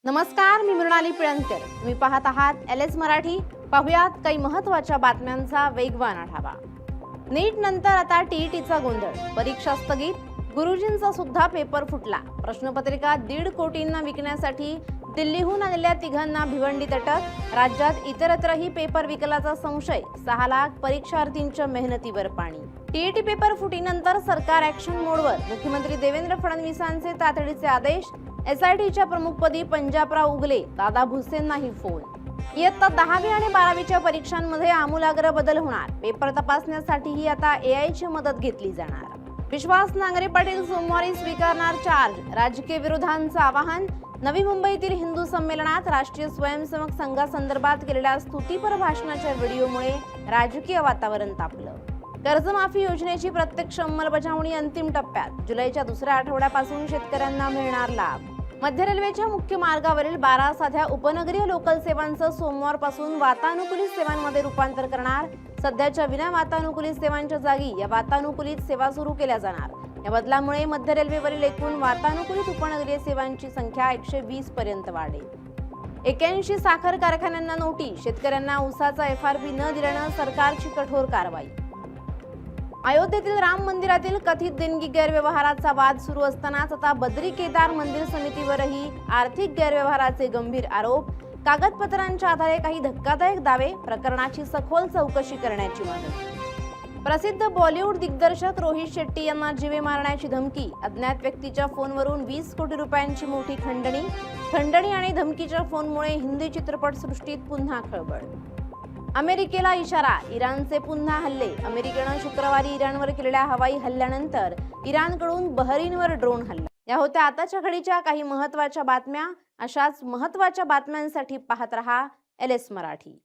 नमस्कार, मी मृणाली पिळणकर. तुम्ही पाहत आहात LS मराठी. पाहुयात काही महत्त्वाच्या बातम्यांचा वेगवान आढावा. नीट नंतर आता टीईटीचा गोंधळ, परीक्षा स्थगित, गुरुजींचा सुद्धा पेपर फुटला. प्रश्नपत्रिका 1.5 कोटींना विकण्यासाठी दिल्लीहून आलेल्या तिघांना भिवंडीत अटक. राज्यात इतरत्रही पेपर विकल्याचा संशय. 6 लाख परीक्षार्थींच्या मेहनतीवर पाणी. टीईटी पेपर फुटीनंतर सरकार ॲक्शन मोडवर. मुख्यमंत्री देवेंद्र फडणवीसांचे तातडीचे आदेश. SITच्या प्रमुखपदी पंजाबराव उगले, दादा भुसेंनाही फोन. इयत्ता 10वी आणि 12वीच्या परीक्षांमध्ये आमूलाग्र बदल होणार. पेपर तपासण्यासाठीही आता AIची मदत घेतली जाणार. विश्वास नांगरे पाटील सोमवारी स्वीकारणार चार्ज. राजकीय विरोधांचं आवाहन. नवी मुंबईतील हिंदू संमेलनात राष्ट्रीय स्वयंसेवक संघासंदर्भात केलेल्या स्तुतीपर भाषणाच्या व्हिडिओमुळे राजकीय वातावरण तापलं. कर्जमाफी योजनेची प्रत्यक्ष अंमलबजावणी अंतिम टप्प्यात. जुलैच्या दुसऱ्या आठवड्यापासून शेतकऱ्यांना मिळणार लाभ. मध्य रेल्वेच्या मुख्य मार्गावरील 12 साध्या उपनगरीय लोकल सेवांचं सोमवारपासून वातानुकूलित सेवांमध्ये रूपांतर करणार. सध्याच्या विना वातानुकूलित सेवांच्या जागी या वातानुकूलित सेवा सुरू केल्या जाणार. या बदलामुळे मध्य रेल्वेवरील एकूण वातानुकूलित उपनगरीय सेवांची संख्या 120 पर्यंत वाढेल. 81 साखर कारखान्यांना नोटीस. शेतकऱ्यांना ऊसाचा FRP न दिल्यानं सरकारची कठोर कारवाई. अयोध्येतील राम मंदिरातील कथित देणगी गैरव्यवहाराचा वाद सुरू असतानाच आता बद्री केदार मंदिर समितीवरही आर्थिक गैरव्यवहाराचे गंभीर आरोप. कागदपत्रांच्या आधारे काही धक्कादायक दावे. प्रकरणाची सखोल चौकशी करण्याची मागणी. प्रसिद्ध बॉलिवूड दिग्दर्शक रोहित शेट्टी यांना जीवे मारण्याची धमकी. अज्ञात व्यक्तीच्या फोनवरून 20 कोटी रुपयांची मोठी खंडणी आणि धमकीच्या फोनमुळे हिंदी चित्रपटसृष्टीत पुन्हा खळबळ. अमेरिकेला इशारा. इराणचे पुन्हा हल्ले. अमेरिकेनं शुक्रवारी इराणवर केलेल्या हवाई हल्ल्यानंतर इराणकडून बहरीनवर ड्रोन हल्ला. या होत्या आताच्या घडीच्या काही महत्त्वाच्या बातम्या. अशाच महत्त्वाच्या बातम्यांसाठी पाहत रहा LS मराठी.